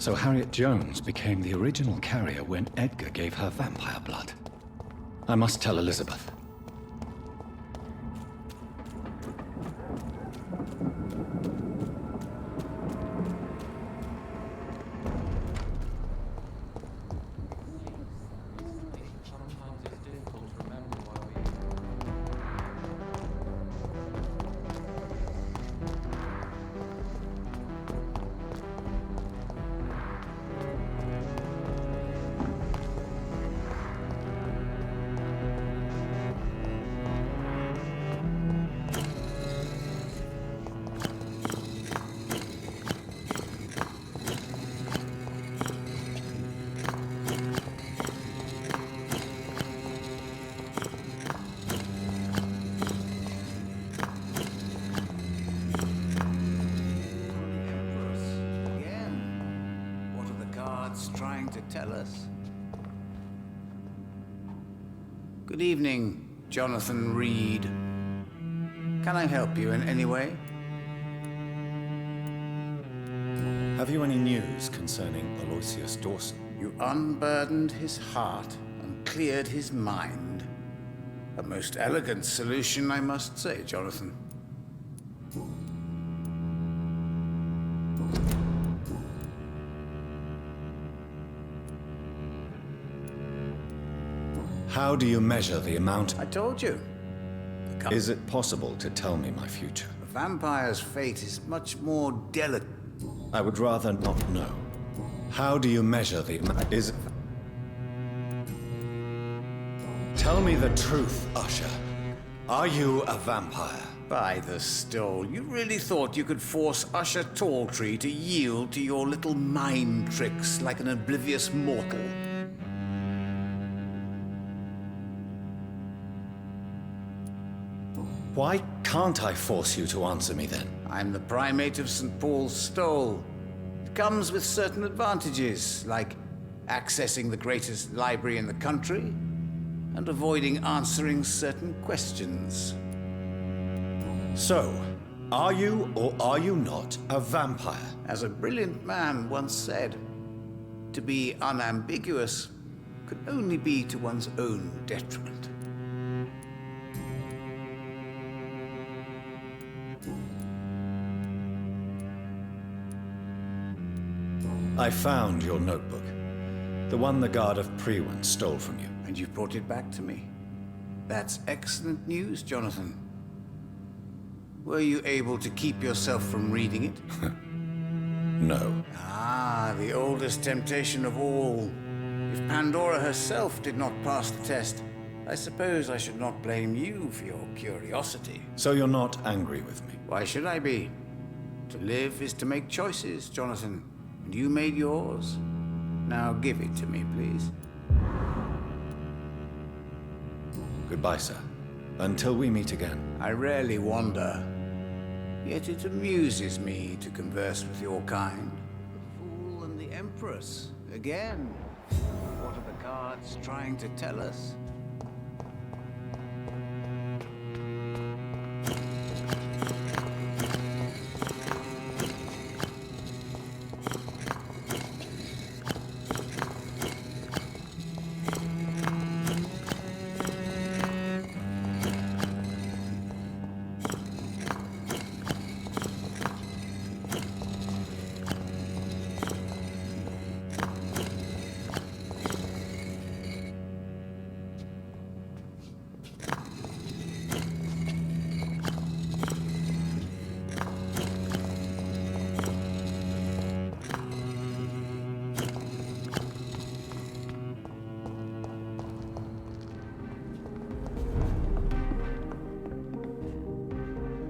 So Harriet Jones became the original carrier when Edgar gave her vampire blood. I must tell Elizabeth. Trying to tell us. Good evening, Jonathan Reed. Can I help you in any way? Have you any news concerning Aloysius Dawson? You unburdened his heart and cleared his mind. A most elegant solution, I must say, Jonathan. How do you measure the amount? I told you. Is it possible to tell me my future? A vampire's fate is much more delicate. I would rather not know. How do you measure the amount? Tell me the truth, Usher. Are you a vampire? By the stole, you really thought you could force Usher Talltree to yield to your little mind tricks like an oblivious mortal? Why can't I force you to answer me then? I'm the primate of St. Paul's Stole. It comes with certain advantages, like accessing the greatest library in the country and avoiding answering certain questions. So, are you or are you not a vampire? As a brilliant man once said, to be unambiguous could only be to one's own detriment. I found your notebook. The one the guard of V.A.M.P.Y.R stole from you. And you brought it back to me. That's excellent news, Jonathan. Were you able to keep yourself from reading it? No. Ah, the oldest temptation of all. If Pandora herself did not pass the test, I suppose I should not blame you for your curiosity. So you're not angry with me? Why should I be? To live is to make choices, Jonathan. And you made yours. Now give it to me, please. Goodbye, sir. Until we meet again. I rarely wander. Yet it amuses me to converse with your kind. The Fool and the Empress, again. What are the cards trying to tell us?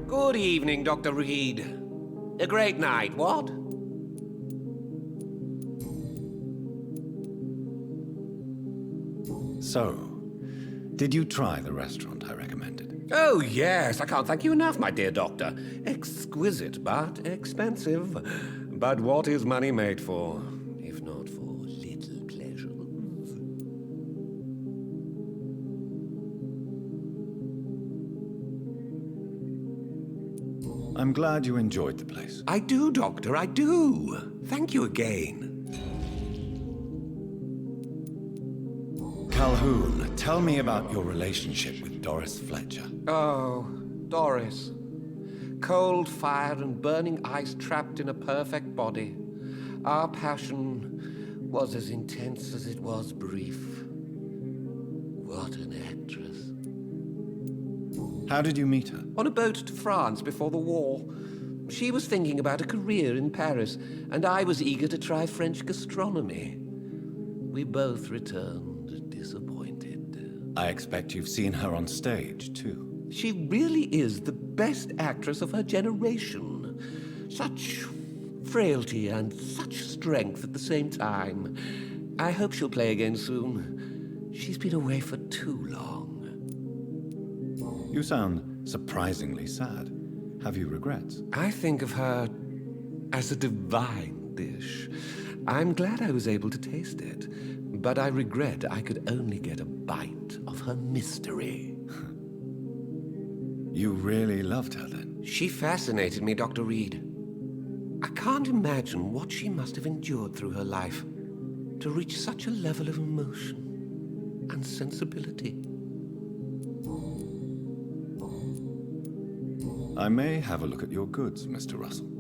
Good evening, Dr. Reed. A great night, what? So, did you try the restaurant I recommended? Oh, yes. I can't thank you enough, my dear doctor. Exquisite, but expensive. But what is money made for, if not for little pleasures? I'm glad you enjoyed the place. I do, Doctor, I do. Thank you again. Calhoun, tell me about your relationship with Doris Fletcher. Oh, Doris. Cold fire and burning ice trapped in a perfect body. Our passion was as intense as it was brief. What an actress. How did you meet her? On a boat to France before the war. She was thinking about a career in Paris, and I was eager to try French gastronomy. We both returned disappointed. I expect you've seen her on stage, too. She really is the best actress of her generation. Such frailty and such strength at the same time. I hope she'll play again soon. She's been away for too long. You sound surprisingly sad. Have you regrets? I think of her as a divine dish. I'm glad I was able to taste it, but I regret I could only get a bite of her mystery. You really loved her then? She fascinated me, Dr. Reed. I can't imagine what she must have endured through her life to reach such a level of emotion and sensibility. I may have a look at your goods, Mr. Russell.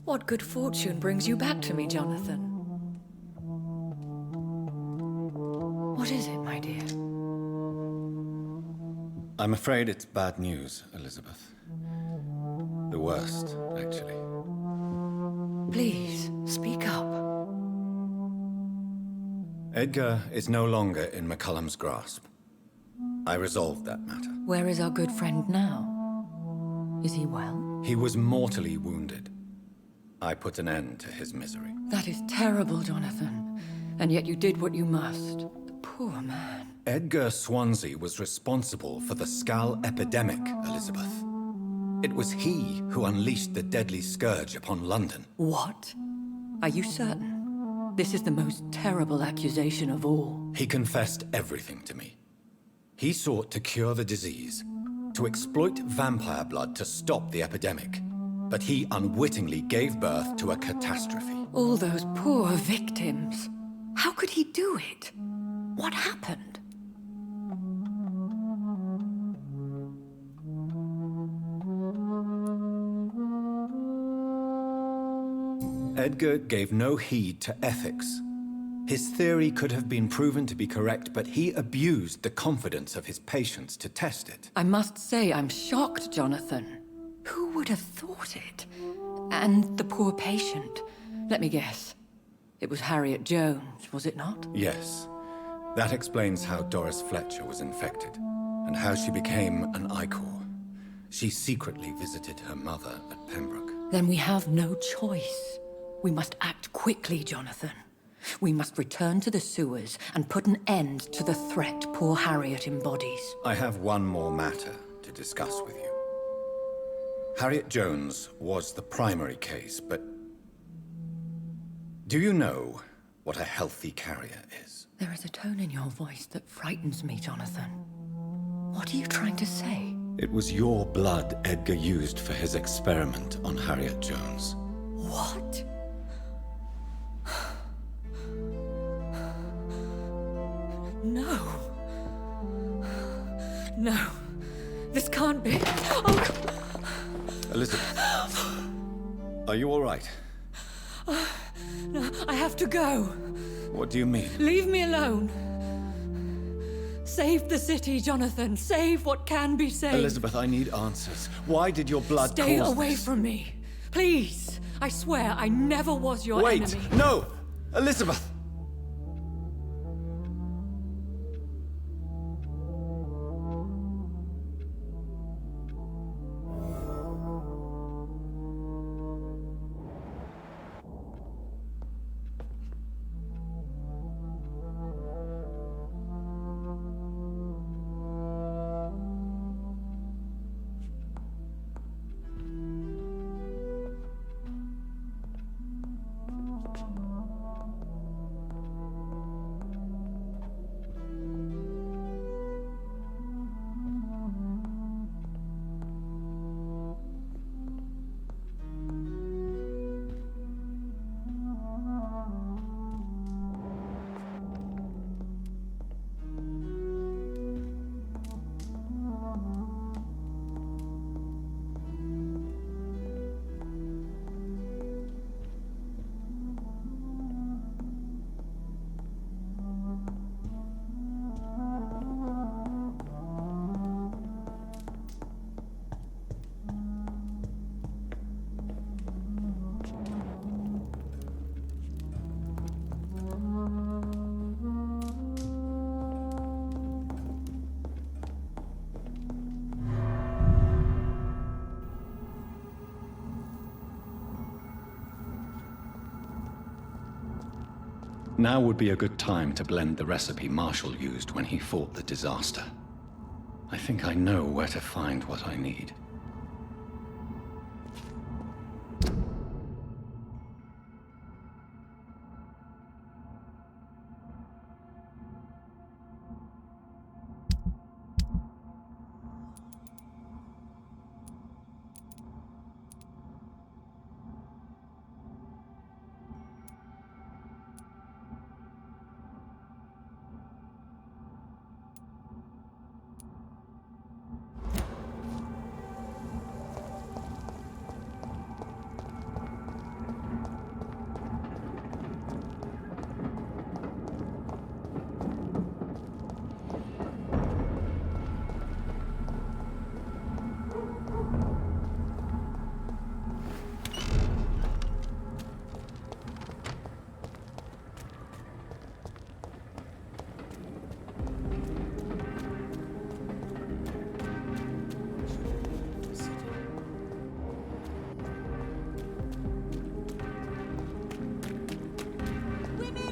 What good fortune brings you back to me, Jonathan? What is it, my dear? I'm afraid it's bad news, Elizabeth. The worst, actually. Please, speak up. Edgar is no longer in McCullum's grasp. I resolved that matter. Where is our good friend now? Is he well? He was mortally wounded. I put an end to his misery. That is terrible, Jonathan. And yet you did what you must. The Poor man. Edgar Swansea was responsible for the Skull epidemic, Elizabeth. It was he who unleashed the deadly scourge upon London. What? Are you certain? This is the most terrible accusation of all. He confessed everything to me. He sought to cure the disease, to exploit vampire blood to stop the epidemic. But he unwittingly gave birth to a catastrophe. All those poor victims. How could he do it? What happened? Edgar gave no heed to ethics. His theory could have been proven to be correct, but he abused the confidence of his patients to test it. I must say I'm shocked, Jonathan. Who would have thought it? And the poor patient. Let me guess. It was Harriet Jones, was it not? Yes. That explains how Doris Fletcher was infected, and how she became an Icor. She secretly visited her mother at Pembroke. Then we have no choice. We must act quickly, Jonathan. We must return to the sewers and put an end to the threat poor Harriet embodies. I have one more matter to discuss with you. Harriet Jones was the primary case, but do you know what a healthy carrier is? There is a tone in your voice that frightens me, Jonathan. What are you trying to say? It was your blood Edgar used for his experiment on Harriet Jones. What? No. No. This can't be. Oh, Elizabeth, are you all right? no, I have to go. What do you mean? Leave me alone. Save the city, Jonathan. Save what can be saved. Elizabeth, I need answers. Why did your blood Stay cause away this? from me. Please. I swear I never was your Wait! enemy. No! Elizabeth! Now would be a good time to blend the recipe Marshall used when he fought the disaster. I think I know where to find what I need.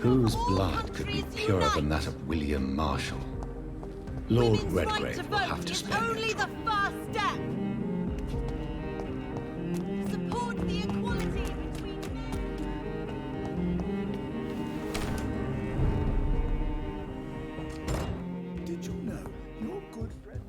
Whose blood could be purer than that of William Marshall? Lord Redgrave will have to spare me. Only the first step. Support the equality between men. Did you know your good friend?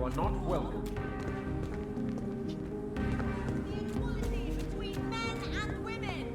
are not welcome. The equality between men and women.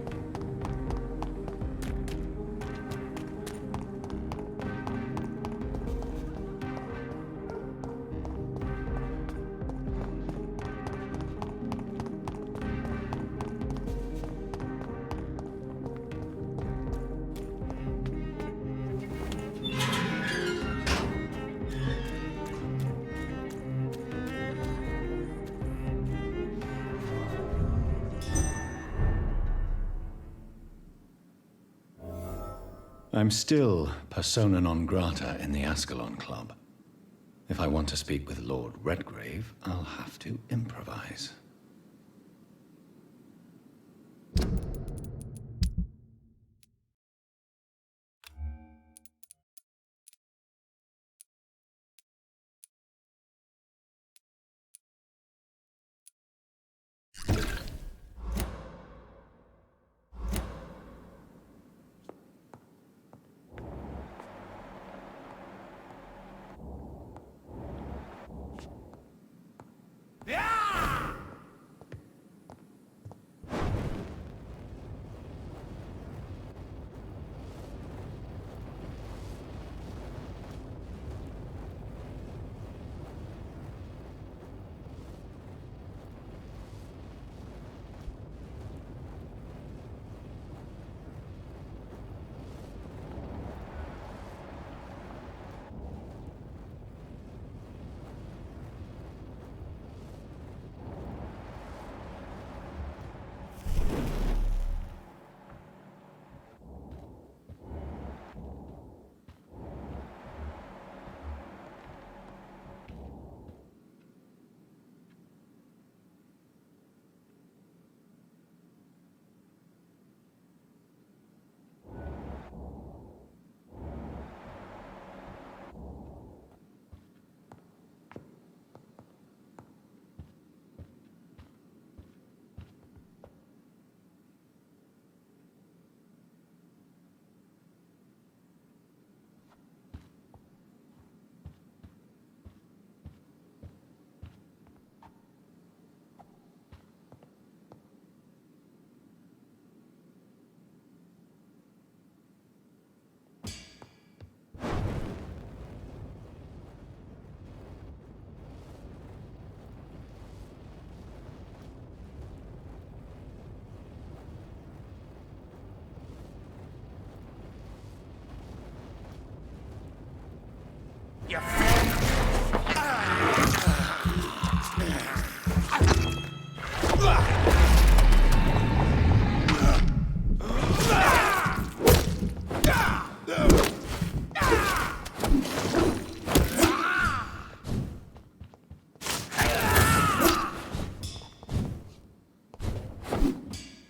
I'm still persona non grata in the Ascalon Club. If I want to speak with Lord Redgrave, I'll have to improvise.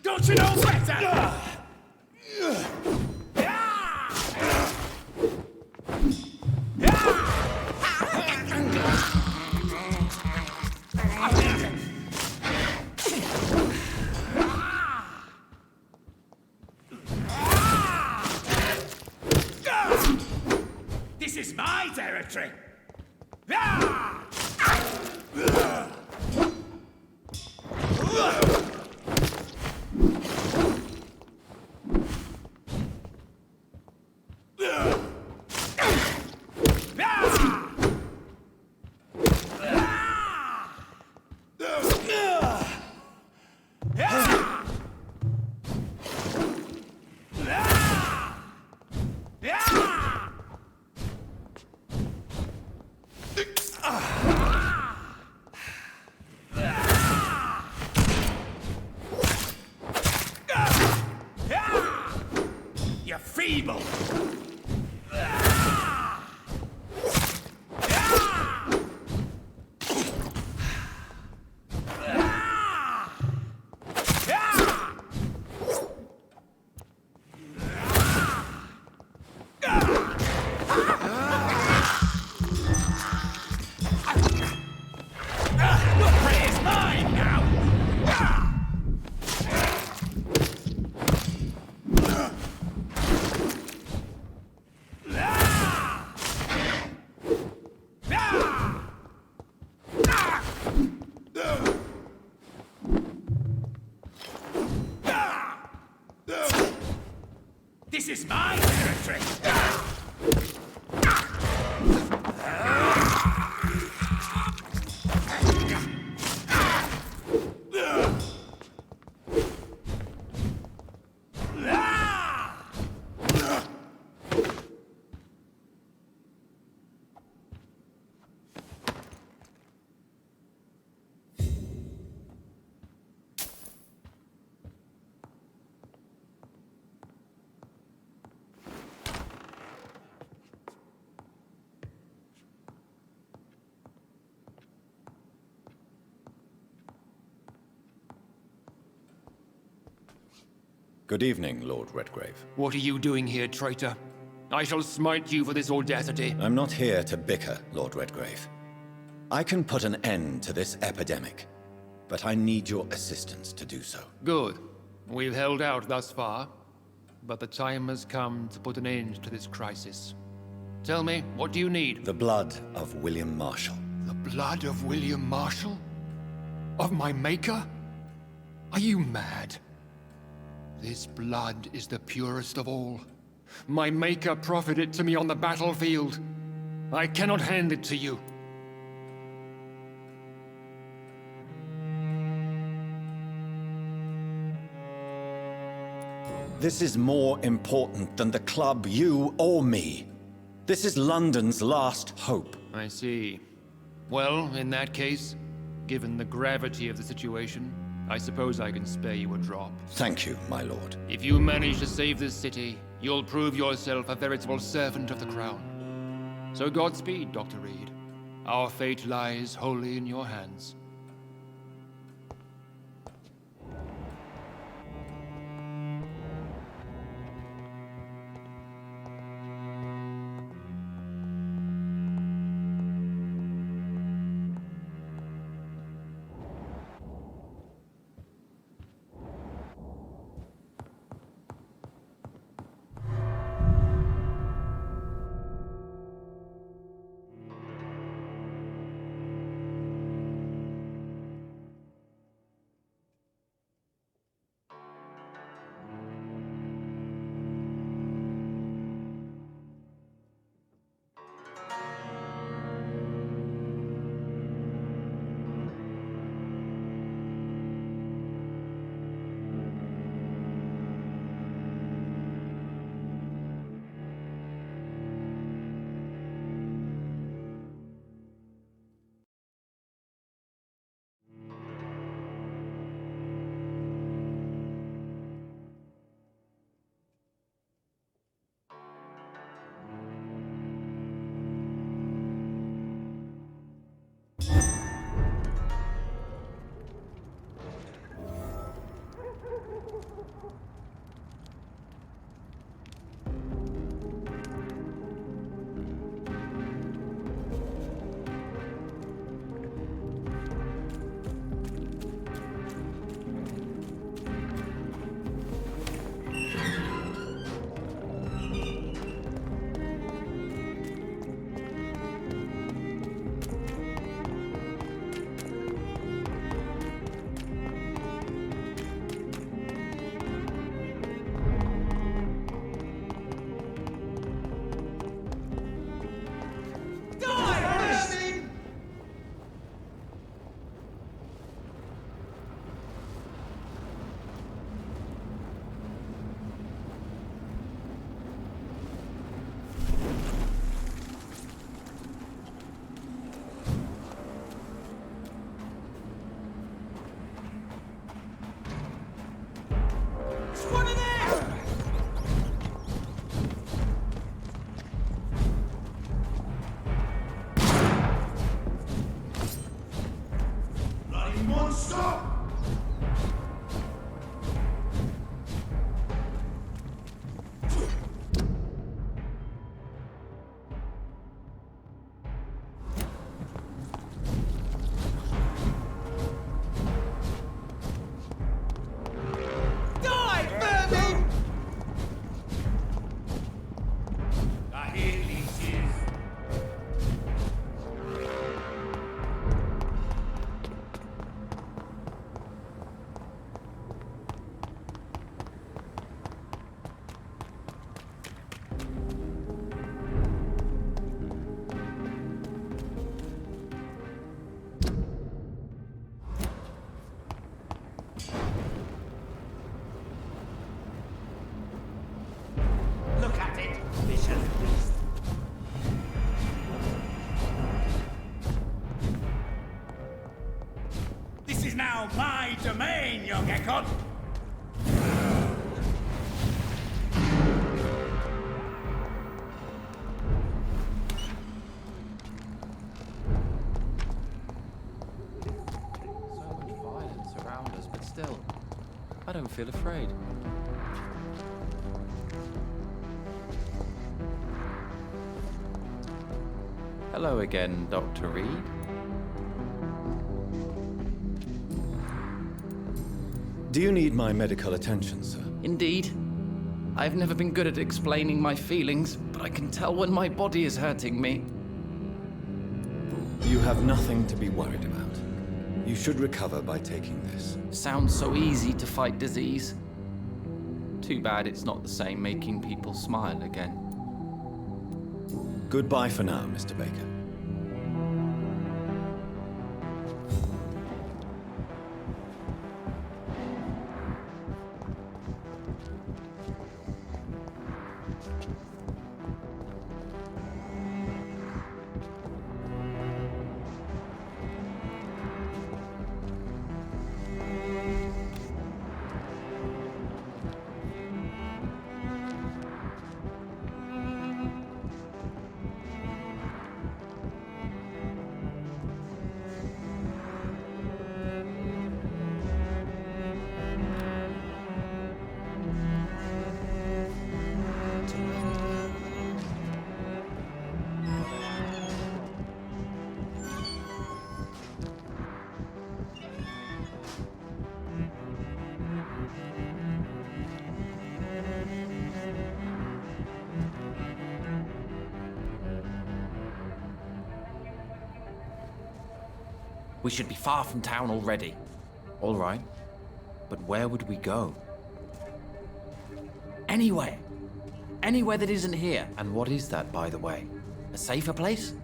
Don't you know better? Good evening, Lord Redgrave. What are you doing here, traitor? I shall smite you for this audacity. I'm not here to bicker, Lord Redgrave. I can put an end to this epidemic, but I need your assistance to do so. Good. We've held out thus far, but the time has come to put an end to this crisis. Tell me, what do you need? The blood of William Marshall. The blood of William Marshall? Of my maker? Are you mad? This blood is the purest of all. My maker proffered it to me on the battlefield. I cannot hand it to you. This is more important than the club, you or me. This is London's last hope. I see. Well, in that case, given the gravity of the situation, I suppose I can spare you a drop. Thank you, my lord. If you manage to save this city, you'll prove yourself a veritable servant of the crown. So Godspeed, Dr. Reed. Our fate lies wholly in your hands. now my domain, young Ekon! So much violence around us, but still, I don't feel afraid. Hello again, Dr. Reed. Do you need my medical attention, sir? Indeed. I've never been good at explaining my feelings, but I can tell when my body is hurting me. You have nothing to be worried about. You should recover by taking this. Sounds so easy to fight disease. Too bad it's not the same making people smile again. Goodbye for now, Mr. Baker. We should be far from town already. All right, but where would we go? Anywhere. Anywhere that isn't here. And what is that, by the way? A safer place?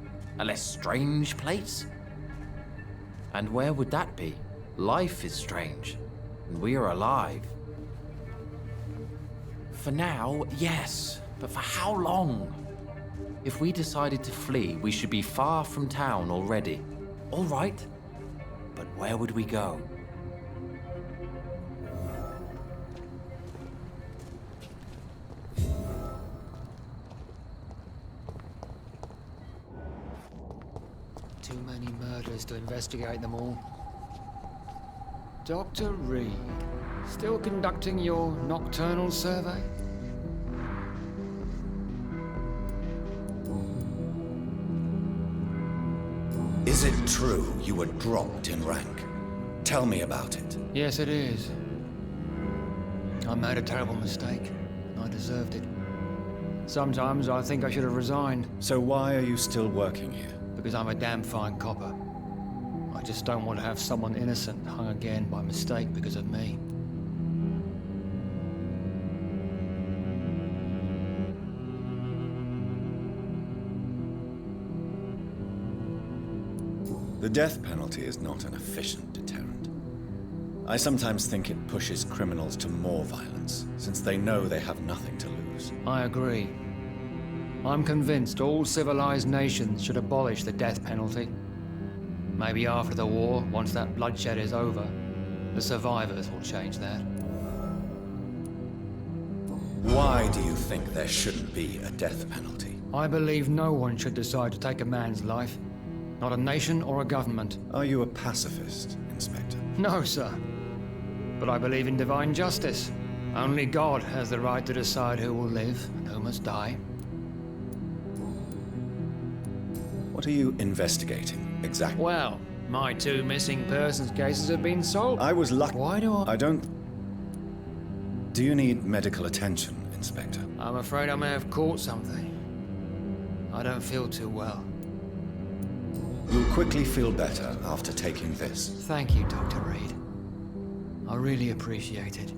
A less strange place? And where would that be? Life is strange, and we are alive. For now, yes, but for how long? If we decided to flee, we should be far from town already. All right, but where would we go? Too many murders to investigate them all. Dr. Reed, still conducting your nocturnal survey? Is it true you were dropped in rank? Tell me about it. Yes, it is. I made a terrible mistake. I deserved it. Sometimes I think I should have resigned. So why are you still working here? Because I'm a damn fine copper. I just don't want to have someone innocent hung again by mistake because of me. The death penalty is not an efficient deterrent. I sometimes think it pushes criminals to more violence, since they know they have nothing to lose. I agree. I'm convinced all civilized nations should abolish the death penalty. Maybe after the war, once that bloodshed is over, the survivors will change that. Why do you think there shouldn't be a death penalty? I believe no one should decide to take a man's life. Not a nation or a government. Are you a pacifist, Inspector? No, sir. But I believe in divine justice. Only God has the right to decide who will live and who must die. What are you investigating, exactly? Well, my 2 missing persons cases have been solved. I was lucky. Why do I... I don't... Do you need medical attention, Inspector? I'm afraid I may have caught something. I don't feel too well. You'll quickly feel better after taking this. Thank you, Dr. Reed. I really appreciate it.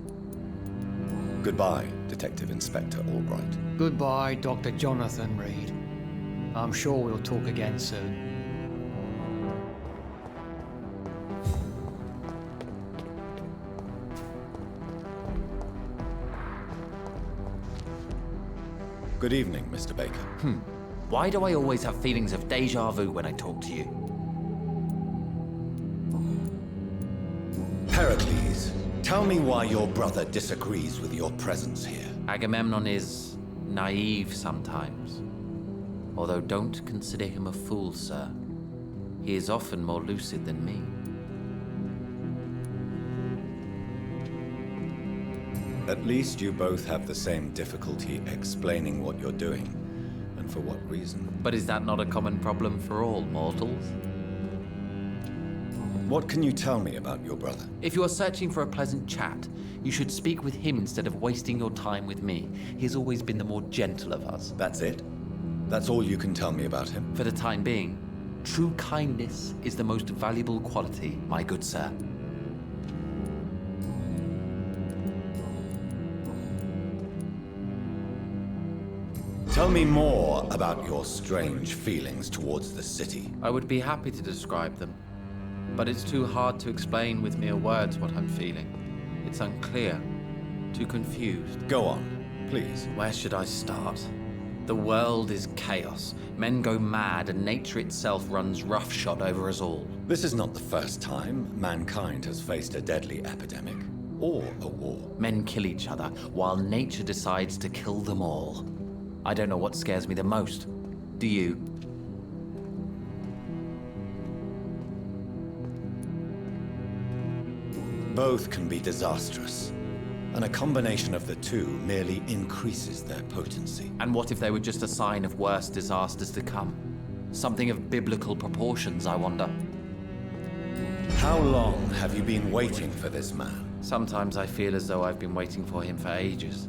Goodbye, Detective Inspector Albright. Goodbye, Dr. Jonathan Reed. I'm sure we'll talk again soon. Good evening, Mr. Baker. Why do I always have feelings of déjà vu when I talk to you? Pericles, tell me why your brother disagrees with your presence here. Agamemnon is naive sometimes. Although don't consider him a fool, sir. He is often more lucid than me. At least you both have the same difficulty explaining what you're doing, and For what reason? But is that not a common problem for all mortals? What can you tell me about your brother? If you are searching for a pleasant chat, you should speak with him instead of wasting your time with me. He has always been the more gentle of us. That's it? That's all you can tell me about him? For the time being, true kindness is the most valuable quality, my good sir. Tell me more about your strange feelings towards the city. I would be happy to describe them, but it's too hard to explain with mere words what I'm feeling. It's unclear, too confused. Go on, please. Where should I start? The world is chaos. Men go mad, and nature itself runs roughshod over us all. This is not the first time mankind has faced a deadly epidemic or a war. Men kill each other, while nature decides to kill them all. I don't know what scares me the most. Do you? Both can be disastrous, and a combination of the two merely increases their potency. And what if they were just a sign of worse disasters to come? Something of biblical proportions, I wonder. How long have you been waiting for this man? Sometimes I feel as though I've been waiting for him for ages.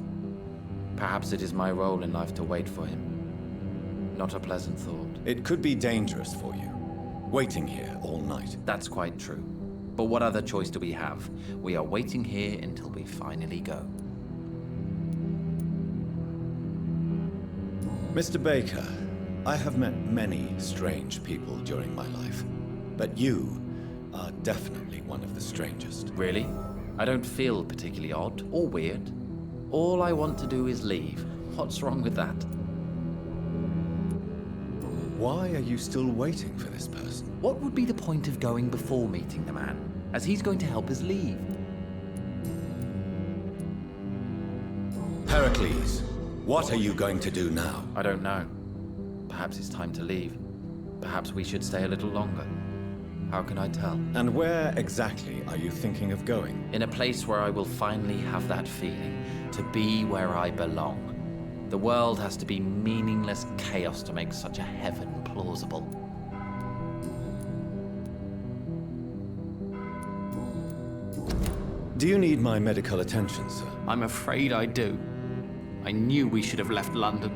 Perhaps it is my role in life to wait for him. Not a pleasant thought. It could be dangerous for you, waiting here all night. That's quite true. But what other choice do we have? We are waiting here until we finally go. Mr. Baker, I have met many strange people during my life, but you are definitely one of the strangest. Really? I don't feel particularly odd or weird. All I want to do is leave. What's wrong with that? Why are you still waiting for this person? What would be the point of going before meeting the man, as he's going to help us leave? Pericles, what are you going to do now? I don't know. Perhaps it's time to leave. Perhaps we should stay a little longer. How can I tell? And where exactly are you thinking of going? In a place where I will finally have that feeling, to be where I belong. The world has to be meaningless chaos to make such a heaven plausible. Do you need my medical attention, sir? I'm afraid I do. I knew we should have left London.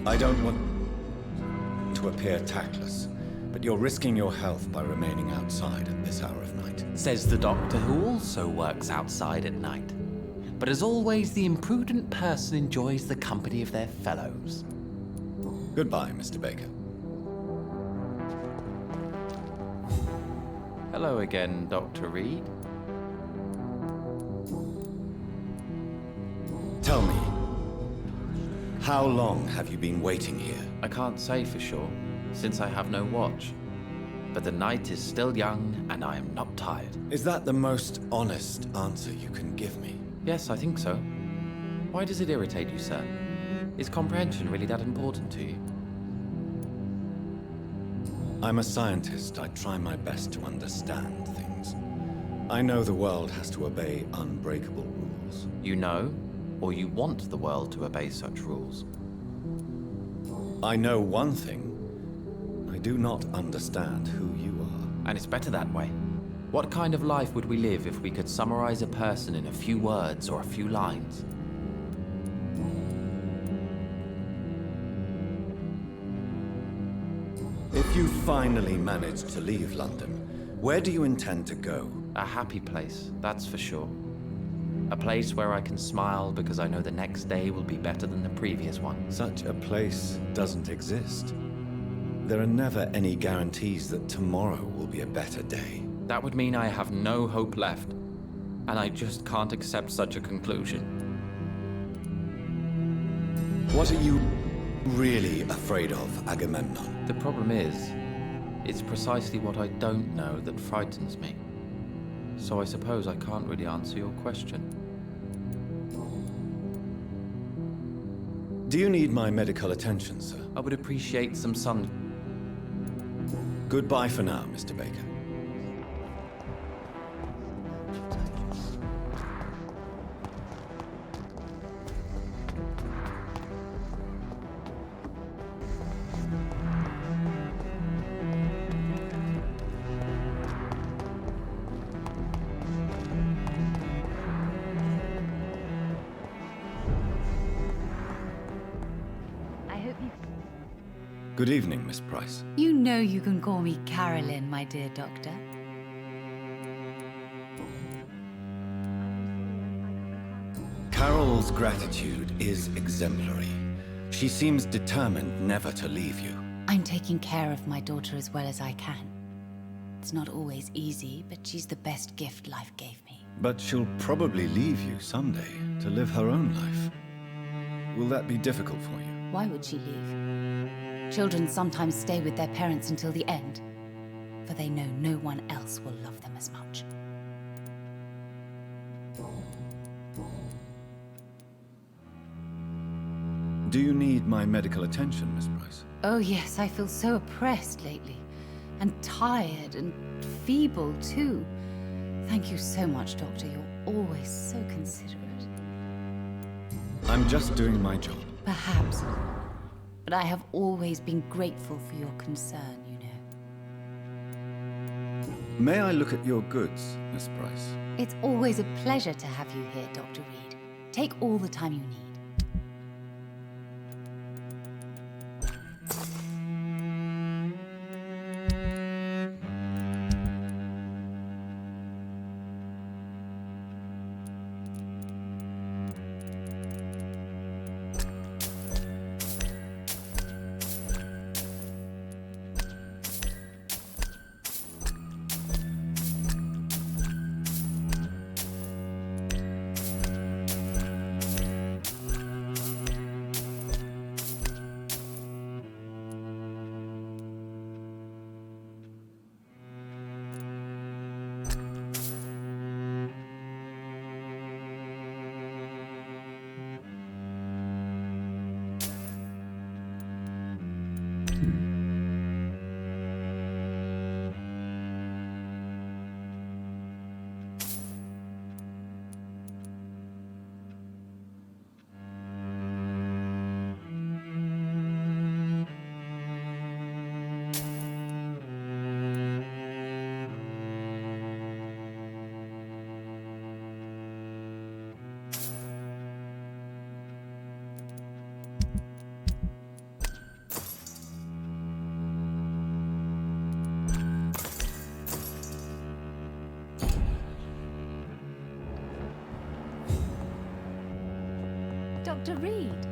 I don't want to appear tactless, but you're risking your health by remaining outside at this hour of night. Says the doctor, who also works outside at night. But as always, the imprudent person enjoys the company of their fellows. Goodbye, Mr. Baker. Hello again, Dr. Reed. Tell me, how long have you been waiting here? I can't say for sure, since I have no watch. But the night is still young, and I am not tired. Is that the most honest answer you can give me? Yes, I think so. Why does it irritate you, sir? Is comprehension really that important to you? I'm a scientist. I try my best to understand things. I know the world has to obey unbreakable rules. You know, or you want the world to obey such rules? I know one thing. I do not understand who you are. And it's better that way. What kind of life would we live if we could summarize a person in a few words or a few lines? If you finally manage to leave London, where do you intend to go? A happy place, that's for sure. A place where I can smile because I know the next day will be better than the previous one. Such a place doesn't exist. There are never any guarantees that tomorrow will be a better day. That would mean I have no hope left, and I just can't accept such a conclusion. What are you really afraid of, Agamemnon? The problem is, it's precisely what I don't know that frightens me. So I suppose I can't really answer your question. Do you need my medical attention, sir? I would appreciate some sun. Goodbye for now, Mr. Baker. Good evening, Miss Price. You know you can call me Carolyn, my dear doctor. Carol's gratitude is exemplary. She seems determined never to leave you. I'm taking care of my daughter as well as I can. It's not always easy, but she's the best gift life gave me. But she'll probably leave you someday to live her own life. Will that be difficult for you? Why would she leave? Children sometimes stay with their parents until the end, for they know no one else will love them as much. Do you need my medical attention, Miss Price? Oh yes, I feel so oppressed lately, and tired and feeble too. Thank you so much, Doctor. You're always so considerate. I'm just doing my job. Perhaps. But I have always been grateful for your concern, you know. May I look at your goods, Miss Price? It's always a pleasure to have you here, Dr. Reed. Take all the time you need. Dr. Reed.